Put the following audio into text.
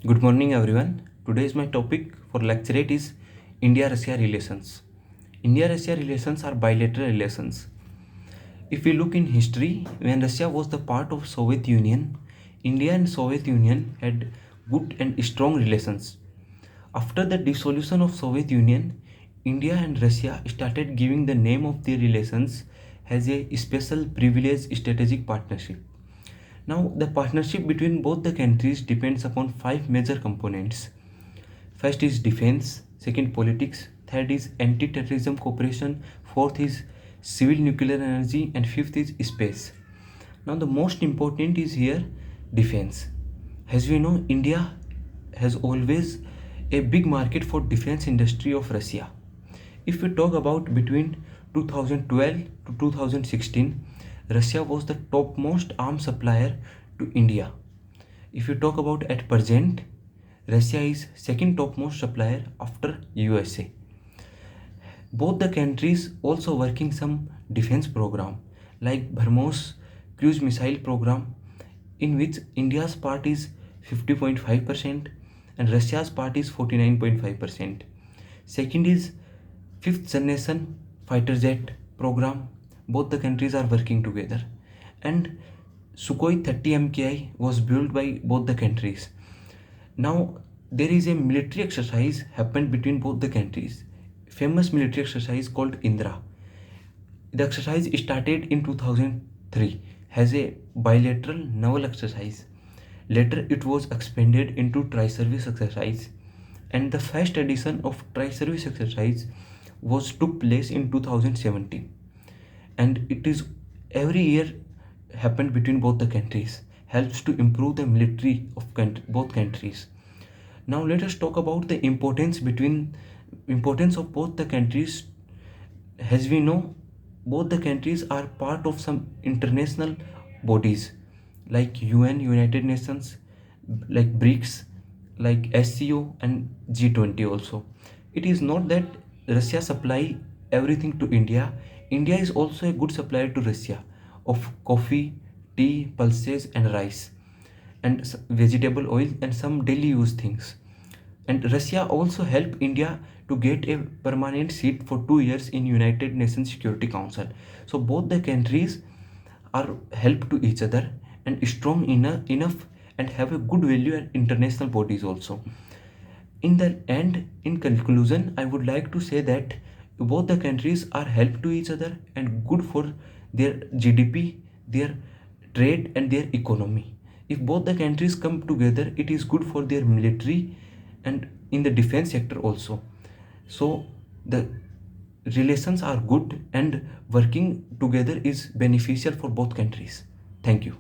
Good morning, everyone. Today's my topic for lecturate is India-Russia relations. India-Russia relations are bilateral relations. If we look in history, when Russia was the part of Soviet Union, India and Soviet Union had good and strong relations. After the dissolution of Soviet Union, India and Russia started giving the name of their relations as a special privileged strategic partnership. Now, the partnership between both the countries depends upon five major components. First is defense, second politics, third is anti-terrorism cooperation, fourth is civil nuclear energy, and fifth is space. Now, the most important is here defense. As we know, India has always a big market for defense industry of Russia. If we talk about between 2012 to 2016, Russia was the topmost arms supplier to India. If you talk about at present, Russia is second topmost supplier after USA. Both the countries also working some defense program like BrahMos cruise missile program, in which India's part is 50.5% and Russia's part is 49.5%. Second is fifth generation fighter jet program. Both the countries are working together, and Sukhoi 30 MKI was built by both the countries. Now there is a military exercise happened between both the countries. Famous military exercise called Indra. The exercise started in 2003 as a bilateral naval exercise. Later it was expanded into tri-service exercise, and the first edition of tri-service exercise was took place in 2017, and it is every year happened between both the countries, helps to improve the military of both countries. Now let us talk about the importance of both the countries. As we know, both the countries are part of some international bodies like UN, United Nations, like BRICS, like SCO and G20 also. It is not that Russia supply everything to India. India is also a good supplier to Russia of coffee, tea, pulses and rice, and vegetable oil and some daily use things. And Russia also helped India to get a permanent seat for 2 years in United Nations Security Council. So both the countries are help to each other and strong enough and have a good value at international bodies also. In the end, in conclusion, I would like to say that both the countries are help to each other and good for their GDP, their trade and their economy. If both the countries come together, it is good for their military and in the defense sector also. So the relations are good and working together is beneficial for both countries. Thank you.